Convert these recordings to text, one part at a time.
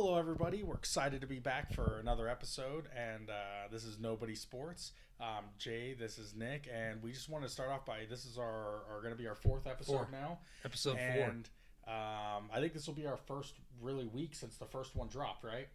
Hello, everybody. We're excited to be back for another episode, and this is Nobody Sports. Jay, this is Nick, and we just want to start off by this is our going to be our fourth episode now, Episode 4. and I think this will be our first really week since the first one dropped, right?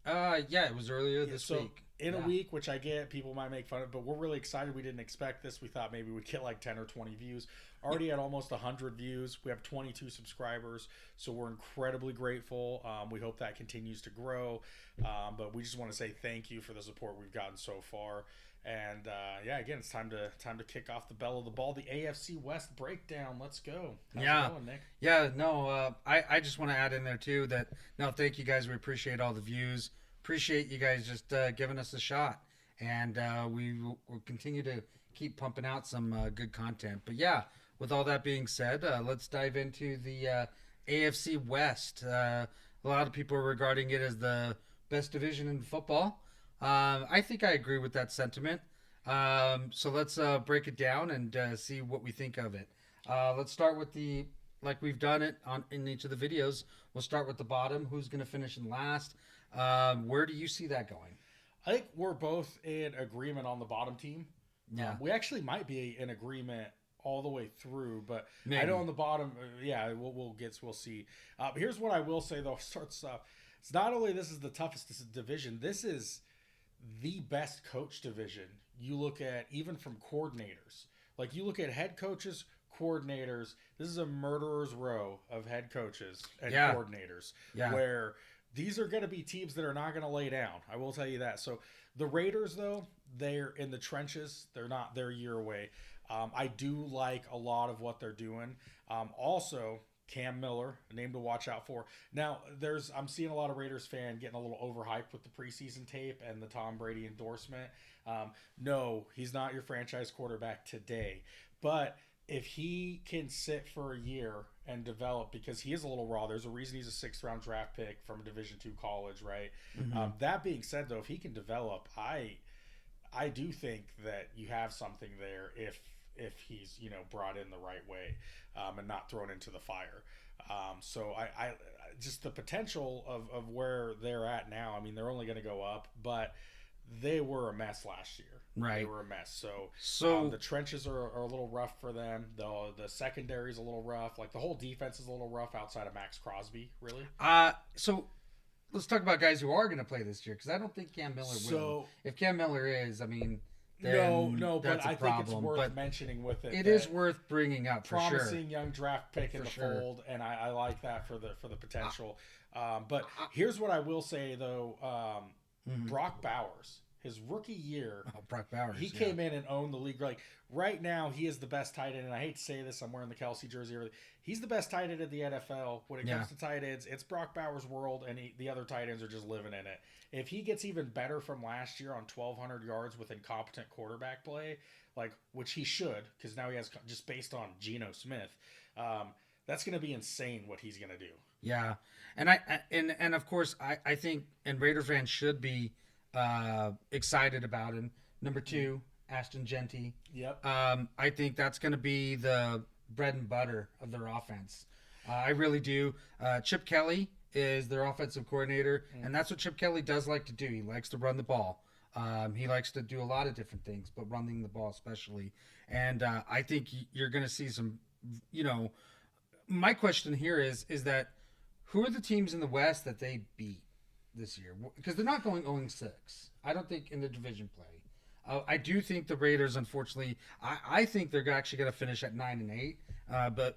Yeah, it was earlier this week. In a week, which I get, people might make fun of, but we're really excited. We didn't expect this. We thought maybe we'd get like 10 or 20 views. Already at almost 100 views. We have 22 subscribers, so we're incredibly grateful. We hope that continues to grow, but we just want to say thank you for the support we've gotten so far. And again, it's time to kick off the bell of the ball. The AFC West breakdown. Let's go. How's it going, Nick? I just want to add in there too that thank you guys. We appreciate all the views. Appreciate you guys just giving us a shot, and we will continue to keep pumping out some good content. But yeah, with all that being said, let's dive into the AFC West. A lot of people are regarding it as the best division in football. I think I agree with that sentiment. So let's break it down and see what we think of it. Let's start with like we've done it in each of the videos. We'll start with the bottom. Who's going to finish in last? Where do you see that going? I think we're both in agreement on the bottom team. Yeah. We actually might be in agreement all the way through, but Maybe. I know on the bottom, we'll see. Here's what I will say though. It's not only this is the toughest division. This is the best coach division. You look at even from coordinators. Like you look at head coaches, coordinators. This is a murderer's row of head coaches and coordinators. Yeah. Where these are going to be teams that are not going to lay down. I will tell you that. So the Raiders, though, they're in the trenches. They're a year away. I do like a lot of what they're doing. Also, Cam Miller, a name to watch out for. Now, I'm seeing a lot of Raiders fan getting a little overhyped with the preseason tape and the Tom Brady endorsement. No, he's not your franchise quarterback today. But if he can sit for a year and develop, because he is a little raw, there's a reason he's a 6th-round draft pick from a Division II college, right? Mm-hmm. That being said, though, if he can develop, I do think that you have something there if he's brought in the right way and not thrown into the fire. So I just the potential of where they're at now. I mean, they're only going to go up, but they were a mess last year. Right. They were a mess. So the trenches are a little rough for them. The secondary is a little rough. Like the whole defense is a little rough outside of Max Crosby, really. So let's talk about guys who are going to play this year, because I don't think Cam Miller will. If Cam Miller is, I mean, but I think it's worth mentioning with it. It is worth bringing up for sure. Promising young draft pick in the fold, and I like that for the potential. But here's what I will say though: Brock Bowers, his rookie year, Brock Bowers, he came in and owned the league. Like right now, he is the best tight end, and I hate to say this, I'm wearing the Kelsey jersey. He's the best tight end in the NFL when it comes to tight ends. It's Brock Bowers' world, and the other tight ends are just living in it. If he gets even better from last year on 1,200 yards with incompetent quarterback play, like which he should, because now he has just based on Geno Smith, that's going to be insane what he's going to do. Yeah, and of course I think and Raider fans should be excited about him. Number 2, Ashton Genty. Yep. I think that's going to be the bread and butter of their offense. I really do. Chip Kelly is their offensive coordinator, and that's what Chip Kelly does like to do. He likes to run the ball. He likes to do a lot of different things, but running the ball especially. And I think you're going to see some, my question here is that who are the teams in the West that they beat this year? Because they're not going 0-6. I don't think in the division play. I do think the Raiders, unfortunately, I think they're actually going to finish at 9-8,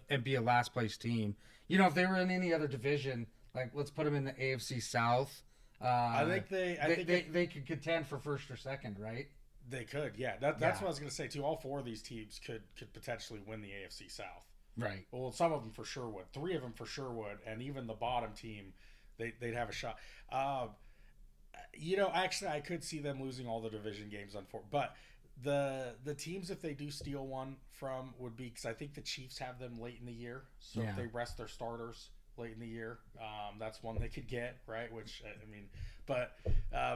and be a last place team. If they were in any other division, like let's put them in the AFC South. I think they could contend for first or second, right? They could, yeah. That's what I was going to say too. All 4 of these teams could potentially win the AFC South. Right. Well, some of them for sure would. 3 of them for sure would, and even the bottom team, they'd have a shot. Actually, I could see them losing all the division games but the teams, if they do steal one from, would be, because I think the Chiefs have them late in the year. So if they rest their starters late in the year, that's one they could get, right? Which I mean, but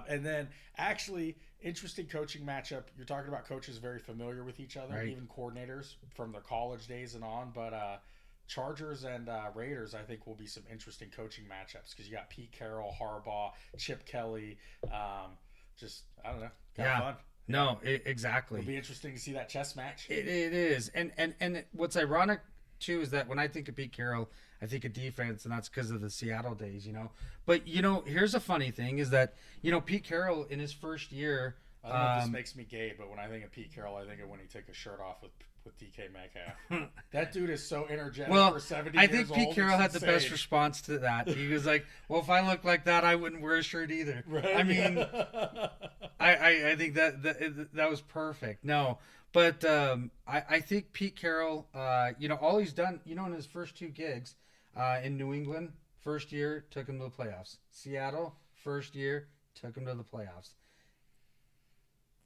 and then actually interesting coaching matchup. You're talking about coaches very familiar with each other, right, even coordinators from their college days and on. But Chargers and Raiders, I think, will be some interesting coaching matchups because you got Pete Carroll, Harbaugh, Chip Kelly. Just I don't know, kind of fun. No, exactly. It'll be interesting to see that chess match. It is, and what's ironic too is that when I think of Pete Carroll, I think of defense, and that's because of the Seattle days, But here's a funny thing: is that Pete Carroll in his first year. I don't know if this makes me gay, but when I think of Pete Carroll, I think of when he took his shirt off with DK Metcalf. That dude is so energetic for 70 years old. I think Pete Carroll had the best response to that. He was like, well, if I look like that, I wouldn't wear a shirt either. Right? I mean, I think that was perfect. No, but I think Pete Carroll, all he's done, in his first 2 gigs in New England, first year, took him to the playoffs. Seattle, first year, took him to the playoffs.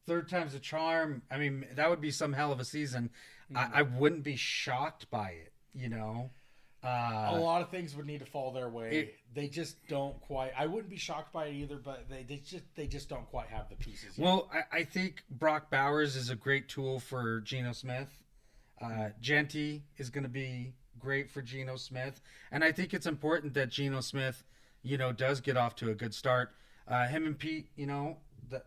Third time's a charm. I mean, that would be some hell of a season. I wouldn't be shocked by it, a lot of things would need to fall their way. They just don't quite. I wouldn't be shocked by it either, but they just don't quite have the pieces yet. Well, I think Brock Bowers is a great tool for Geno Smith. Genty is going to be great for Geno Smith, and I think it's important that Geno Smith, does get off to a good start. Him and Pete,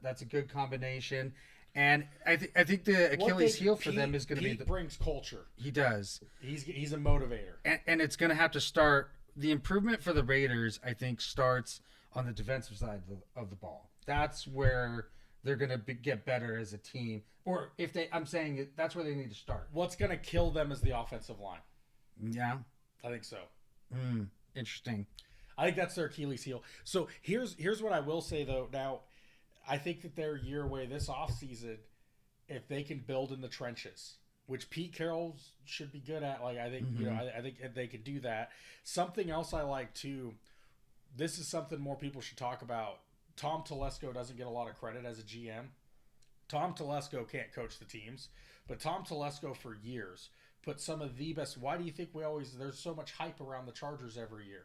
that's a good combination. And I think the Achilles heel for them is going to be Pete brings culture. He does. He's a motivator. And it's going to have to start. The improvement for the Raiders, I think, starts on the defensive side of the ball. That's where they're going to get better as a team. Or I'm saying that's where they need to start. What's going to kill them is the offensive line. Yeah. I think so. Interesting. I think that's their Achilles heel. So here's what I will say, though. Now, I think that they're a year away this offseason if they can build in the trenches, which Pete Carroll should be good at. Like, I think, I think they could do that. Something else I like, too, this is something more people should talk about. Tom Telesco doesn't get a lot of credit as a GM. Tom Telesco can't coach the teams, but Tom Telesco for years put some of the best. Why do you think there's so much hype around the Chargers every year?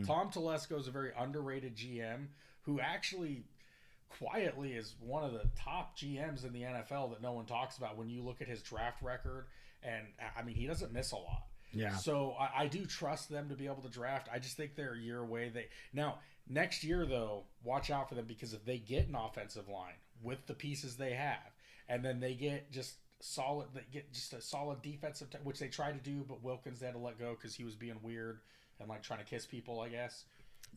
Tom Telesco is a very underrated GM who actually quietly is one of the top GMs in the NFL that no one talks about when you look at his draft record. And I mean, he doesn't miss a lot. Yeah. So I do trust them to be able to draft. I just think they're a year away. Now, next year, though, watch out for them because if they get an offensive line with the pieces they have, and then they get just a solid defensive, which they tried to do, but Wilkins had to let go because he was being weird and like trying to kiss people, I guess.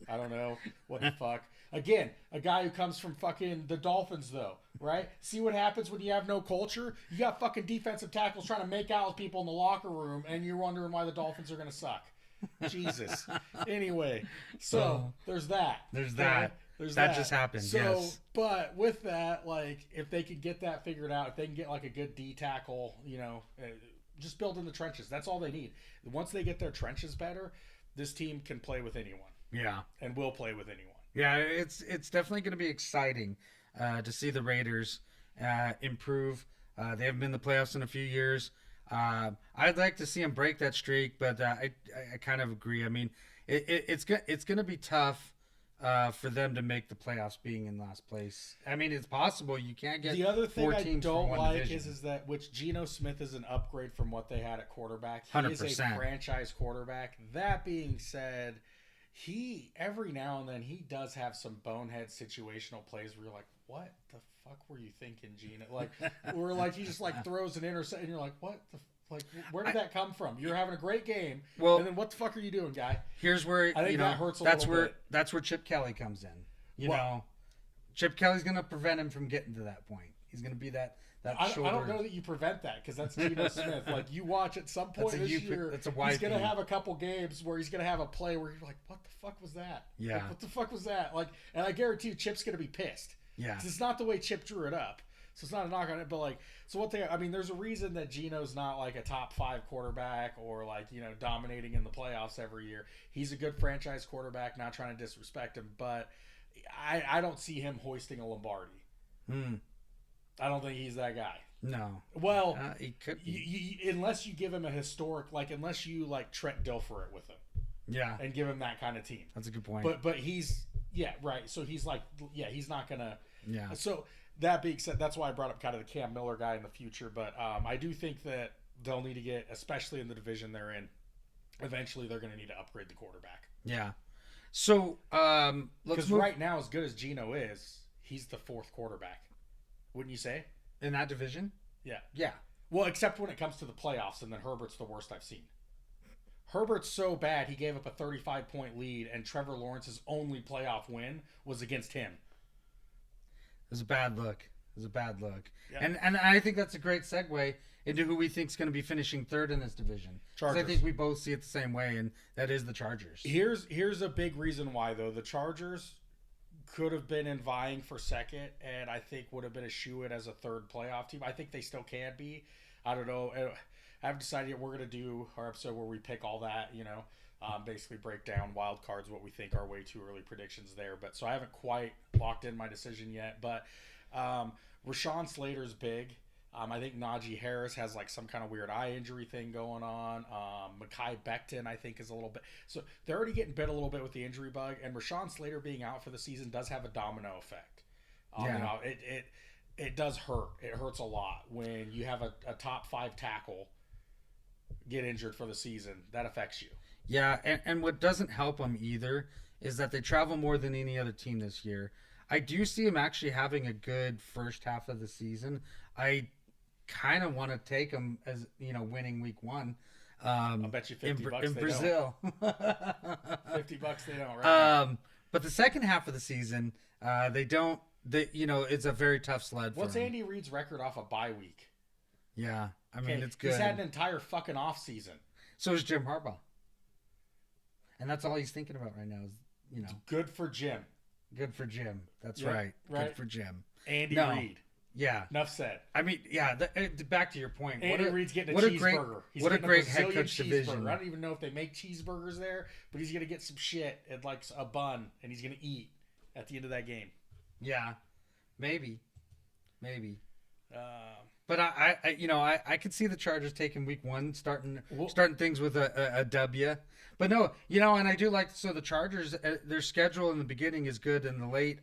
I don't know. What the fuck? Again, a guy who comes from fucking the Dolphins, though, right? See what happens when you have no culture? You got fucking defensive tackles trying to make out with people in the locker room, and you're wondering why the Dolphins are going to suck. Jesus. Anyway, so there's that. There's that. That just happened, so, yes. But with that, like, if they could get that figured out, if they can get, like, a good D tackle, just build in the trenches. That's all they need. Once they get their trenches better, this team can play with anyone. Yeah. And will play with anyone. Yeah, it's definitely going to be exciting to see the Raiders improve. They haven't been in the playoffs in a few years. I'd like to see them break that streak, but I kind of agree. I mean, it's going to be tough for them to make the playoffs being in last place. I mean, it's possible. You can't get the other thing 4 I teams don't from one like division. is that which Geno Smith is an upgrade from what they had at quarterback. He 100%. is a franchise quarterback. That being said, he every now and then he does have some bonehead situational plays where you're like, what the fuck were you thinking, Geno? Like, or like he just like throws an interception and you're like, what the like, where did that come from? You're having a great game, and then what the fuck are you doing, guy? Here's where I think that hurts a little bit. That's where Chip Kelly comes in. You know, Chip Kelly's going to prevent him from getting to that point. He's going to be that shoulder. I don't know that you prevent that because that's Geno Smith. Like, you watch at some point this year, he's going to have a couple games where he's going to have a play where you're like, what the fuck was that? Yeah. Like, what the fuck was that? Like, and I guarantee you, Chip's going to be pissed. Yeah. It's not the way Chip drew it up. So it's not a knock on it, but like, so one thing, I mean, there's a reason that Geno's not like a top 5 quarterback or like, dominating in the playoffs every year. He's a good franchise quarterback, not trying to disrespect him, but I don't see him hoisting a Lombardi. I don't think he's that guy. No. Well, he could be. Unless you give him a historic, like, unless you like Trent Dilfer it with him. Yeah. And give him that kind of team. That's a good point. But he's, yeah, right. So he's like, yeah, he's not going to. Yeah. So that being said, that's why I brought up kind of the Cam Miller guy in the future. But I do think that they'll need to get, especially in the division they're in, eventually they're going to need to upgrade the quarterback. Yeah. So let's Because move right now, as good as Geno is, he's the fourth quarterback. Wouldn't you say? in that division. Yeah. Yeah. Well, except when it comes to the playoffs, and then Herbert's the worst I've seen. Herbert's so bad he gave up a 35-point lead, and Trevor Lawrence's only playoff win was against him. It was a bad look. It was a bad look. Yeah. And I think that's a great segue into who we think is going to be finishing third in this division. 'Cause Chargers. I think we both see it the same way, and that is the Chargers. Here's a big reason why, though. The Chargers could have been in vying for second, and I think would have been a shoo-in as a third playoff team. I think they still can be. I don't know. I haven't decided yet. We're going to do our episode where we pick all that, basically break down wild cards, what we think are way too early predictions there. But so I haven't quite locked in my decision yet. But Rashawn Slater's big. I think Najee Harris has like some kind of weird eye injury thing going on. Mekhi Becton, I think, is a little bit. So they're already getting bit a little bit with the injury bug. And Rashawn Slater being out for the season does have a domino effect. Yeah. It does hurt. It hurts a lot when you have a top 5 tackle get injured for the season. That affects you. Yeah, and what doesn't help them either is that they travel more than any other team this year. I do see them actually having a good first half of the season. I kind of want to take them as, winning week 1. I'll bet you $50 in they Brazil. don't. $50 they don't, right? But the second half of the season, they don't. It's a very tough sled. What's for them. Andy Reid's record off a bye week? Yeah, I mean, it's good. He's had an entire fucking off season. So is Jim Harbaugh, and that's all he's thinking about right now. Is Good for Jim. good for Jim. That's Yep, right. right. Good for Jim. Andy No. Reid. Yeah. Enough said. I mean, yeah. Back to your point. Andy Reid's getting a what cheeseburger. He's what a getting great head Brazilian coach division. I don't even know if they make cheeseburgers there, but he's gonna get some shit and like a bun, and he's gonna eat at the end of that game. Yeah, maybe. But I could see the Chargers taking week 1, starting things with a W. But no, and I do like the Chargers. Their schedule in the beginning is good, and the late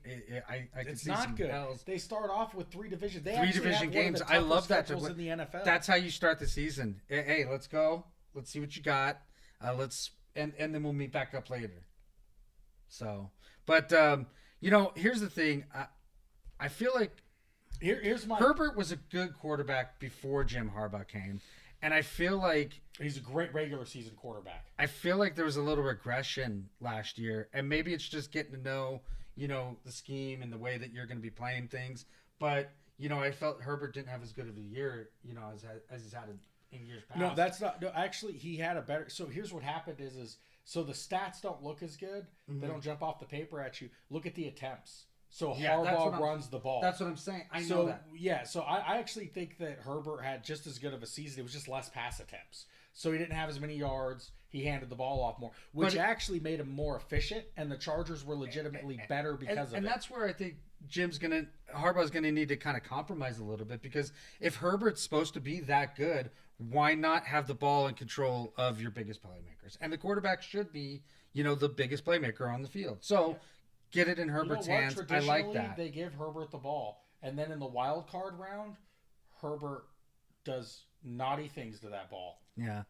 I could It's see not some good. L's. They start off with 3 divisions. They 3 actually division have one games. of the I love that. toughest schedules in the NFL. That's how you start the season. Hey, let's go. Let's see what you got. And then we'll meet back up later. So, but here's the thing. I feel like Here's my. Herbert was a good quarterback before Jim Harbaugh came, and I feel like He's a great regular season quarterback. there was a little regression last year, and maybe it's just getting to know the scheme and the way that you're going to be playing things. But I felt Herbert didn't have as good of a year as he's had in years past. No, that's not. No, actually, he had a better. So here's what happened is so the stats don't look as good. Mm-hmm. They don't jump off the paper at you. Look at the attempts. So Yeah, that's what Harbaugh runs the ball. That's what I'm saying. I know So that. yeah, so I actually think that Herbert had just as good of a season. It was just less pass attempts. So he didn't have as many yards. He handed the ball off more, which actually made him more efficient. And the Chargers were legitimately better because of it. And that's where I think Harbaugh's gonna need to kind of compromise a little bit, because if Herbert's supposed to be that good, why not have the ball in control of your biggest playmakers? And the quarterback should be, the biggest playmaker on the field. So get it in Herbert's hands. I like that. They give Herbert the ball, and then in the wild card round, Herbert does naughty things to that ball. Yeah.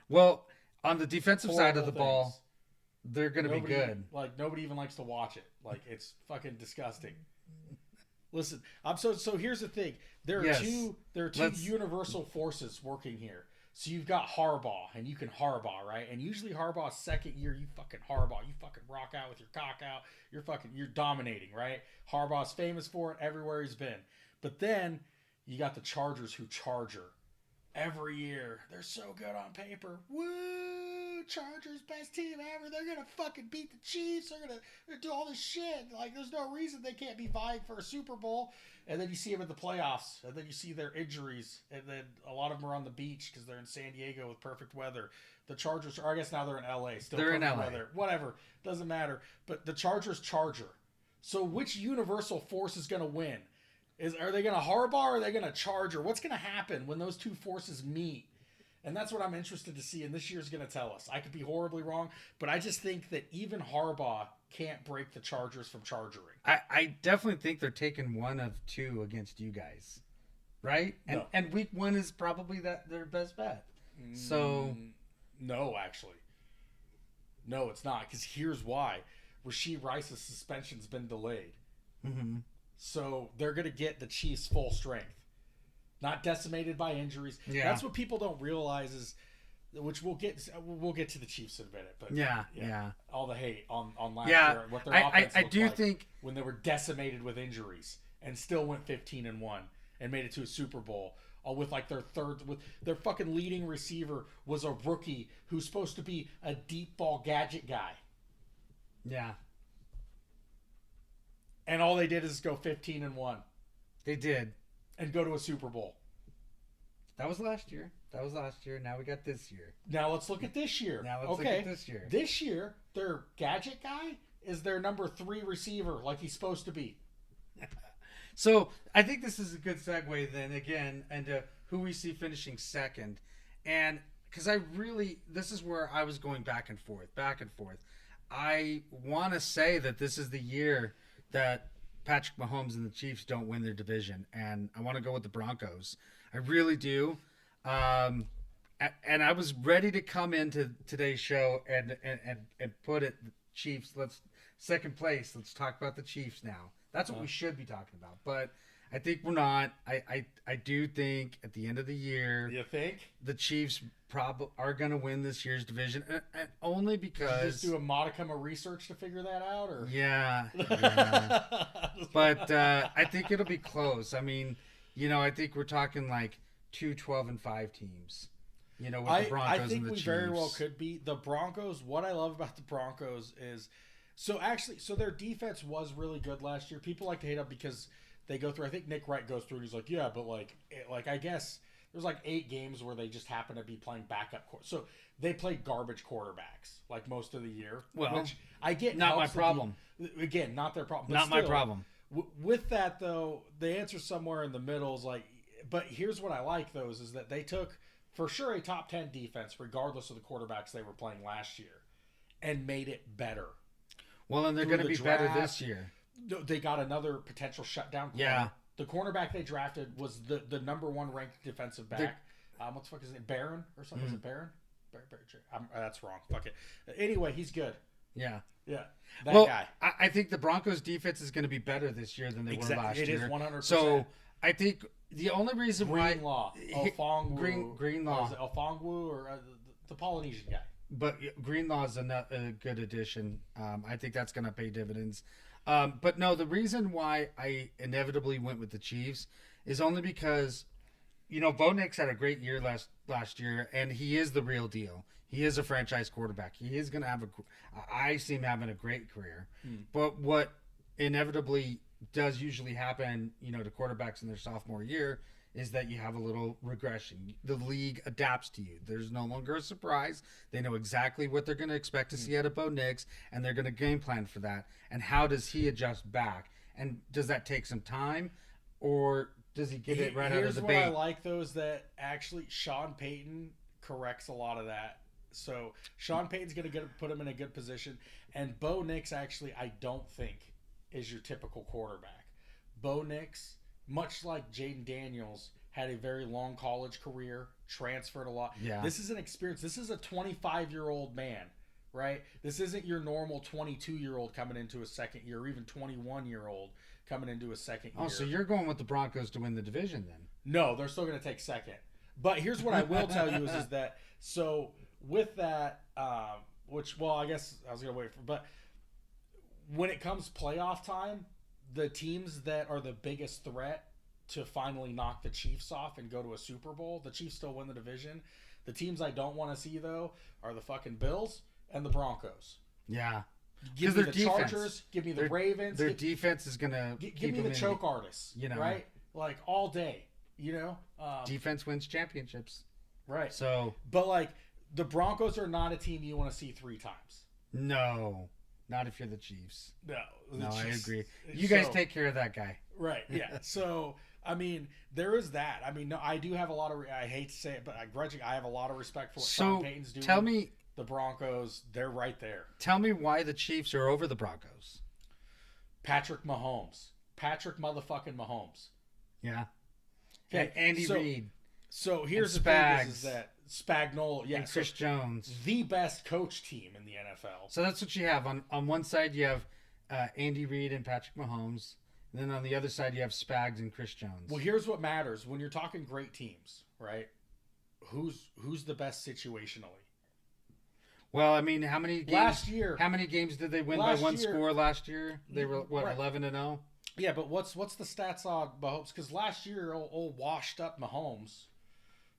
Well, on the defensive side of the Horrible ball, things. they're going to be good. Like nobody even likes to watch it. Like it's fucking disgusting. Listen, so here's the thing. There are two universal forces working here. So you've got Harbaugh, and you can Harbaugh, right? And usually Harbaugh's second year, you fucking Harbaugh. You fucking rock out with your cock out. You're dominating, right? Harbaugh's famous for it everywhere he's been. But then you got the Chargers who Charger. Every year, they're so good on paper. Woo! Chargers, best team ever. They're going to fucking beat the Chiefs. They're going to do all this shit. Like, there's no reason they can't be vying for a Super Bowl. And then you see them in the playoffs. And then you see their injuries. And then a lot of them are on the beach because they're in San Diego with perfect weather. The Chargers, or I guess now they're in L.A. Still they're in LA. Weather. Whatever. Doesn't matter. But the Chargers Charger. So which universal force is going to win? Are they going to Harbaugh or are they going to Charger? What's going to happen when those two forces meet? And that's what I'm interested to see, and this year's going to tell us. I could be horribly wrong, but I just think that even Harbaugh can't break the Chargers from chargering. I definitely think they're taking one of two against you guys, right? No. And week 1 is probably their best bet. So no, actually. No, it's not. Because here's why: Rashee Rice's suspension's been delayed, Mm-hmm. so they're gonna get the Chiefs full strength, not decimated by injuries. Yeah. That's what people don't realize is, which we'll get to the Chiefs in a minute. But Yeah. all the hate on last Yeah. year, what their I offense looked do like think when they were decimated with injuries and still went 15-1 and made it to a Super Bowl. With like their fucking leading receiver was a rookie who's supposed to be a deep ball gadget guy. yeah. And all they did is go 15-1 They did. and go to a Super Bowl. That was last year. Now we got this year. Now let's look at this year. Now let's look at this year. This year, their gadget guy is their number 3 receiver, like he's supposed to be. So I think this is a good segue then again into who we see finishing second, and because this is where I was going back and forth. I want to say that this is the year that Patrick Mahomes and the Chiefs don't win their division, and I want to go with the Broncos. I really do. And I was ready to come into today's show and put it Chiefs. Second place. Let's talk about the Chiefs now. That's what we should be talking about. But I think we're not. I do think at the end of the year, You think? the Chiefs probably are going to win this year's division, and only Did you because. just do a modicum of research to figure that out, or? Yeah. But I think it'll be close. I mean, I think we're talking like 2 12-5 teams. With the Broncos I think and the we Chiefs. very well could be. The Broncos, what I love about the Broncos is, so their defense was really good last year. People like to hate up because they go through, I think Nick Wright goes through and he's like, yeah, but I guess there's like 8 games where they just happen to be playing backup. So they played garbage quarterbacks like most of the year. Well, which I get. not my problem. Again, not their problem. But Not my problem. With that though, the answer somewhere in the middle is like, but here's what I like those is that they took for sure a top 10 defense regardless of the quarterbacks they were playing last year and made it better. Well, and they're going to be better this year. They got another potential shutdown corner. Yeah. The cornerback they drafted was the number 1 ranked defensive back. What the fuck is his name? Barron or something? Is it Barron? That's wrong. Fuck it. Anyway, he's good. Yeah. Yeah. That guy. I think the Broncos defense is going to be better this year than they were last year. It is 100%. So I think the only reason Greenlaw. Ofongwu. Greenlaw. Ofongwu or the Polynesian guy. But Greenlaw is a good addition. I think that's going to pay dividends. But no, the reason why I inevitably went with the Chiefs is only because, Bo Nix had a great year last year, and he is the real deal. He is a franchise quarterback. He is going to have I see him having a great career. But what inevitably does usually happen, to quarterbacks in their sophomore year is that you have a little regression. The league adapts to you. There's no longer a surprise. They know exactly what they're going to expect to see out of Bo Nix, and they're going to game plan for that. And how does he adjust back? And does that take some time, or does he get it right out of the Here's gate? what I like, though, is that actually Sean Payton corrects a lot of that. So Sean Payton's going to put him in a good position. And Bo Nix, actually, I don't think is your typical quarterback. Bo Nix, much like Jaden Daniels, had a very long college career, transferred a lot. Yeah. This is an experience. This is a 25-year-old man, right? This isn't your normal 22-year-old coming into a second year, or even 21-year-old coming into a second year. Oh, so you're going with the Broncos to win the division then? No, they're still going to take second. But here's what I will tell you is that, so with that, I guess I was going to wait for, but when it comes playoff time, the teams that are the biggest threat to finally knock the Chiefs off and go to a Super Bowl, the Chiefs still win the division. The teams I don't want to see, though, are the fucking Bills and the Broncos. Yeah. Give me the Chargers, give me the Ravens. Their defense is going to give me the choke artists, right? Like all day, defense wins championships. Right. So, but the Broncos are not a team you want to see 3 times. No, not if you're the Chiefs. No, I agree. You guys take care of that guy. Right. Yeah. So, I mean, there is that. I mean, no, I do have a lot of. I hate to say it, but I have a lot of respect for what Sean Payton's doing. Tell me, the Broncos, they're right there. Tell me why the Chiefs are over the Broncos. Patrick motherfucking Mahomes. Yeah. Okay. Andy Reid. So here's the thing is that Spagnuolo, yeah, and Chris Jones. the best coach team in the NFL. So that's what you have. On one side, you have Andy Reid and Patrick Mahomes. And then on the other side, you have Spags and Chris Jones. Well, here's what matters when you're talking great teams, right? Who's the best situationally? Well, I mean, how many games Last year, how many games did they win by one score last year? They were what, 11-0? Yeah, but what's the stats on Mahomes? Because last year, old washed up Mahomes,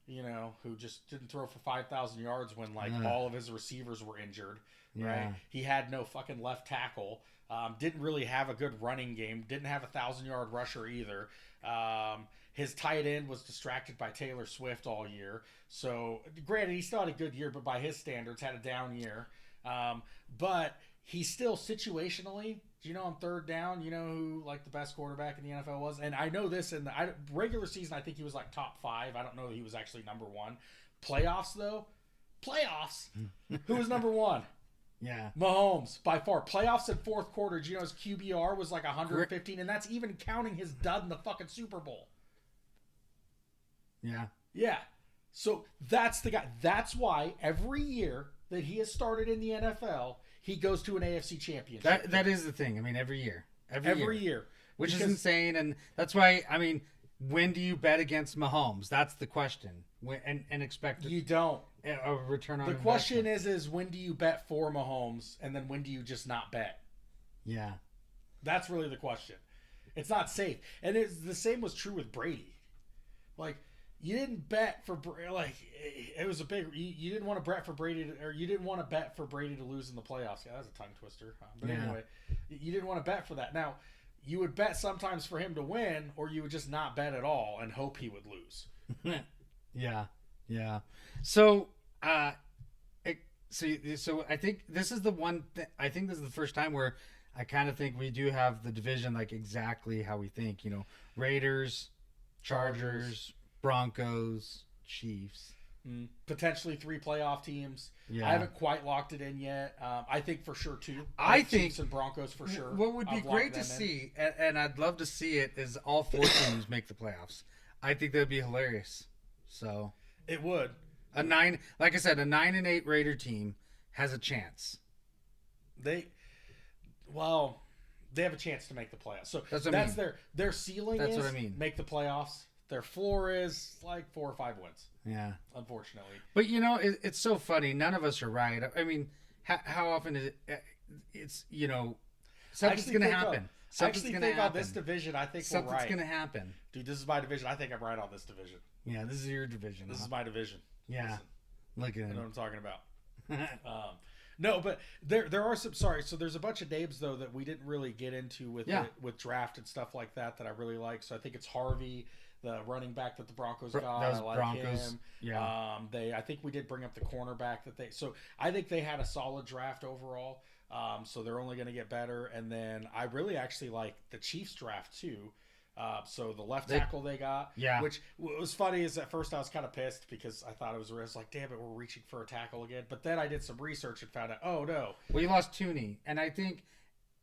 who just didn't throw for 5,000 yards when all of his receivers were injured, right? He had no fucking left tackle. Didn't really have a good running game. Didn't have a 1,000-yard rusher either. His tight end was distracted by Taylor Swift all year. So, granted, he still had a good year, but by his standards, had a down year. But he still situationally, on third down, who the best quarterback in the NFL was? And I know this in the regular season, I think he was top 5. I don't know that he was actually number 1. Playoffs, though? Who was number 1? Yeah. Mahomes, by far. Playoffs in fourth quarter, his QBR was 115, and that's even counting his dud in the fucking Super Bowl. Yeah. Yeah. So that's the guy. That's why every year that he has started in the NFL, he goes to an AFC championship. That is the thing. I mean, every year. Every year. Which is insane. And that's why, I mean, when do you bet against Mahomes? That's the question. And expect you don't. A return on the question is when do you bet for Mahomes, and then when do you just not bet? Yeah. That's really the question. It's not safe. And the same was true with Brady. You didn't bet for it was a big. You didn't want to bet for Brady, or you didn't want to bet for Brady to lose in the playoffs. Yeah, that was a tongue twister. But anyway, you didn't want to bet for that. Now, you would bet sometimes for him to win, or you would just not bet at all and hope he would lose. Yeah. So, so I think this is the one. I think this is the first time where I kind of think we do have the division exactly how we think. Raiders, Chargers, Broncos, Chiefs. Potentially 3 playoff teams. Yeah. I haven't quite locked it in yet. I think for sure 2. I think Chiefs and Broncos for sure. What would be great to see, and I'd love to see it, is all 4 teams make the playoffs. I think that would be hilarious. So it would. Like I said, a 9-8 Raider team has a chance. They have a chance to make the playoffs. So that's their ceiling. That's what I mean. Make the playoffs. Their floor is 4 or 5 wins. Yeah, unfortunately. But it's so funny. None of us are right. I mean, how often is it? It's something's going to happen. Something's going to happen on this division. I think something's we're right. going to happen. Dude, this is my division. I think I'm right on this division. Yeah, this is your division. This is my division. Yeah, listen, look at it. I know what I'm talking about. No, but there are some. Sorry, so there's a bunch of names though that we didn't really get into with draft and stuff like that I really like. So I think it's Harvey, the running back that the Broncos got. I like Broncos, him. Yeah. I think we did bring up the cornerback that they. So I think they had a solid draft overall. So they're only going to get better. And then I really actually like the Chiefs draft too. So the left tackle they got, which was funny is at first I was kind of pissed because I thought it was like, damn it, we're reaching for a tackle again. But then I did some research and found out, oh no. Well, you lost Tooney, and I think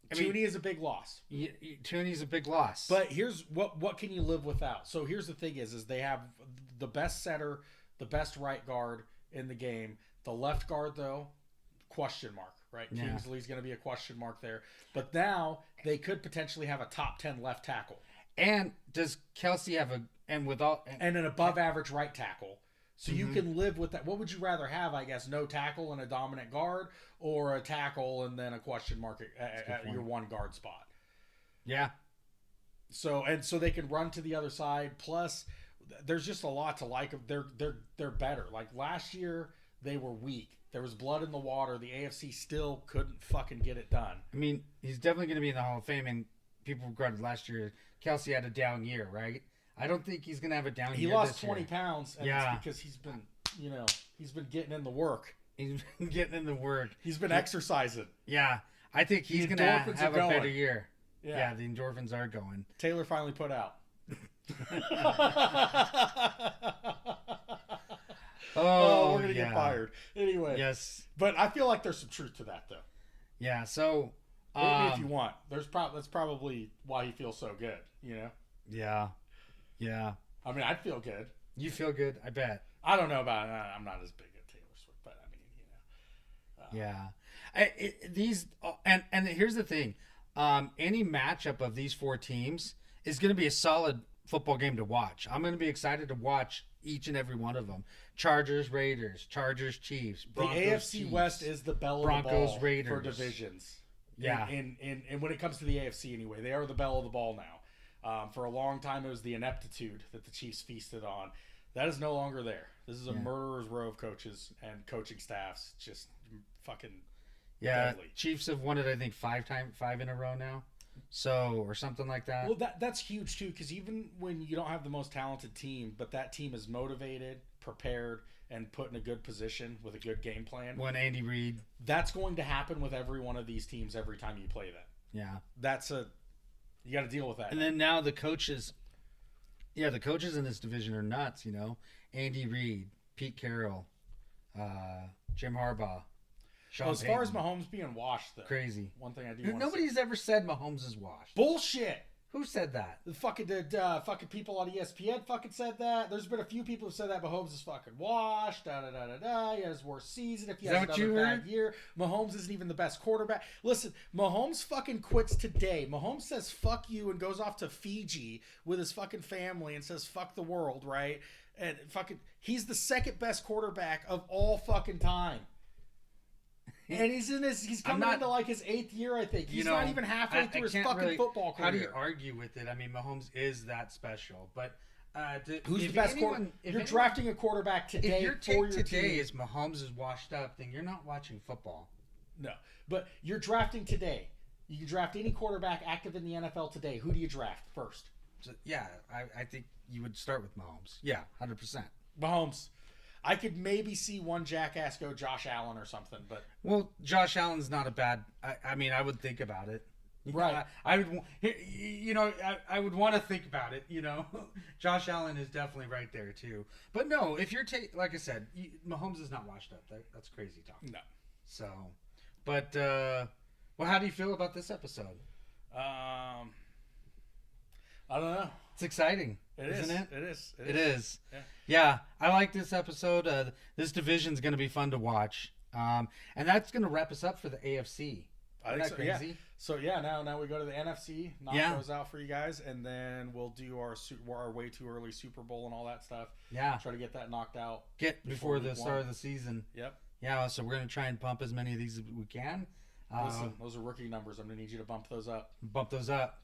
Tooney is a big loss. Tooney's a big loss. But here's what can you live without? So here's the thing is they have the best center, the best right guard in the game. The left guard though, question mark. Right, yeah. Kingsley's going to be a question mark there. But now they could potentially have a top 10 left tackle. And does Kelsey have and an above average right tackle? So you can live with that. What would you rather have? I guess no tackle and a dominant guard, or a tackle and then a question mark at your one guard spot. Yeah. So they can run to the other side. Plus, there's just a lot to like. They're better. Like last year, they were weak. There was blood in the water. The AFC still couldn't fucking get it done. I mean, he's definitely going to be in the Hall of Fame, and people regretted last year. Kelsey had a down year, right? I don't think he's going to have a down year. He lost 20 pounds, and it's because he's been getting in the work. He's been getting in the work. He's been exercising. Yeah. I think he's going to have a better year. Yeah, the endorphins are going. Taylor finally put out. Oh, we're going to get fired. Anyway. Yes. But I feel like there's some truth to that, though. Yeah, so... if you want. That's probably why he feels so good, Yeah. I mean, I'd feel good. You feel good, I bet. I don't know about. I'm not as big at Taylor Swift, but I mean, Yeah. And here's the thing. Any matchup of these four teams is going to be a solid football game to watch. I'm going to be excited to watch each and every one of them. Chargers, Raiders, Chargers, Chiefs, Broncos, the AFC Chiefs, West is the bell of Broncos, the ball Raiders. for divisions. Yeah. And when it comes to the AFC anyway, they are the bell of the ball now. For a long time, it was the ineptitude that the Chiefs feasted on. That is no longer there. This is a murderer's row of coaches and coaching staffs. Just fucking deadly. Chiefs have won it, I think, five in a row now. So, or something like that. Well, that's huge too, because even when you don't have the most talented team, but that team is motivated, prepared, and put in a good position with a good game plan. When Andy Reid. That's going to happen with every one of these teams every time you play them. Yeah. You got to deal with that. And then now the coaches. Yeah, the coaches in this division are nuts, you know. Andy Reid, Pete Carroll, Jim Harbaugh. As far as Mahomes being washed, though. Crazy. One thing I do want Nobody's ever said Mahomes is washed. Bullshit. Who said that? The fucking people on ESPN fucking said that. There's been a few people who said that Mahomes is fucking washed. Da da da da da. He had his worst season. If he has another bad year, Mahomes isn't even the best quarterback. Listen, Mahomes fucking quits today. Mahomes says fuck you and goes off to Fiji with his fucking family and says fuck the world, right? And fucking, he's the second best quarterback of all fucking time. And he's coming into like his 8th year, I think. He's not even halfway through his fucking football career. How do you argue with it? I mean, Mahomes is that special. But who's the best quarterback? You're drafting a quarterback today. If your take today is Mahomes is washed up, then you're not watching football. No, but you're drafting today. You can draft any quarterback active in the NFL today. Who do you draft first? So, yeah, I think you would start with Mahomes. Yeah, 100%. Mahomes. I could maybe see one jackass go Josh Allen or something, but Josh Allen's not a bad. I mean, I would think about it. Right. I would. I would want to think about it. You know, Josh Allen is definitely right there too. But no, if you're like I said, Mahomes is not washed up. That's crazy talk. No. So, but how do you feel about this episode? I don't know. It's exciting, isn't it? It is. Yeah, I like this episode. This division's going to be fun to watch. And that's going to wrap us up for the AFC. I think so, crazy? Yeah. So now we go to the NFC, knock those out for you guys, and then we'll do our way too early Super Bowl and all that stuff. Yeah. Try to get that knocked out. Before the start of the season. Yep. Yeah, so we're going to try and pump as many of these as we can. Listen, those are rookie numbers. I'm going to need you to bump those up. Bump those up.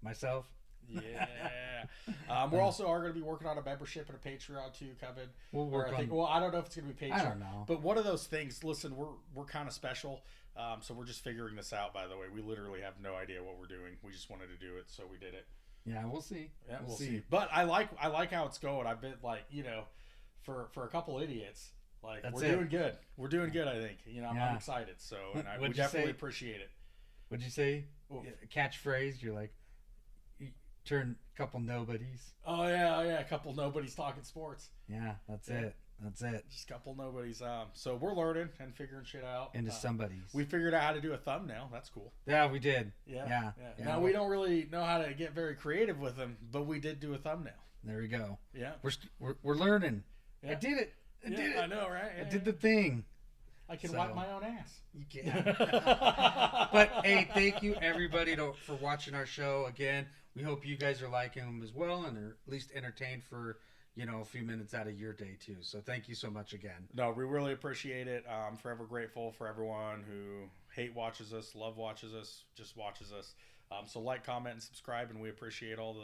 Myself. Yeah. We're also going to be working on a membership and a Patreon too, Kevin. We'll work on. Well, I don't know if it's going to be Patreon. I don't know. But one of those things. Listen, we're kind of special. So we're just figuring this out. By the way, we literally have no idea what we're doing. We just wanted to do it, so we did it. Yeah, we'll see. Yeah, we'll see. But I like how it's going. I've been for a couple idiots. Doing good. We're doing good. I think. I'm excited. So we definitely appreciate it. What'd you say? Catchphrase. You're like. Turn a couple nobodies. Oh yeah, a couple nobodies talking sports. Yeah, that's it. Just a couple nobodies. So we're learning and figuring shit out. Into somebody's. We figured out how to do a thumbnail. That's cool. Yeah, we did. Yeah. Now we don't really know how to get very creative with them, but we did do a thumbnail. There we go. Yeah. We're learning. Yeah. I did it. I know, right? I did the thing. I can wipe my own ass. You can. But hey, thank you everybody for watching our show again. We hope you guys are liking them as well and are at least entertained for, a few minutes out of your day too. So thank you so much again. No, we really appreciate it. I'm forever grateful for everyone who hate watches us, love watches us, just watches us. So like, comment, and subscribe, and we appreciate all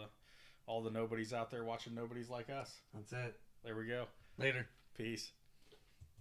the nobodies out there watching nobodies like us. That's it. There we go. Later. Peace.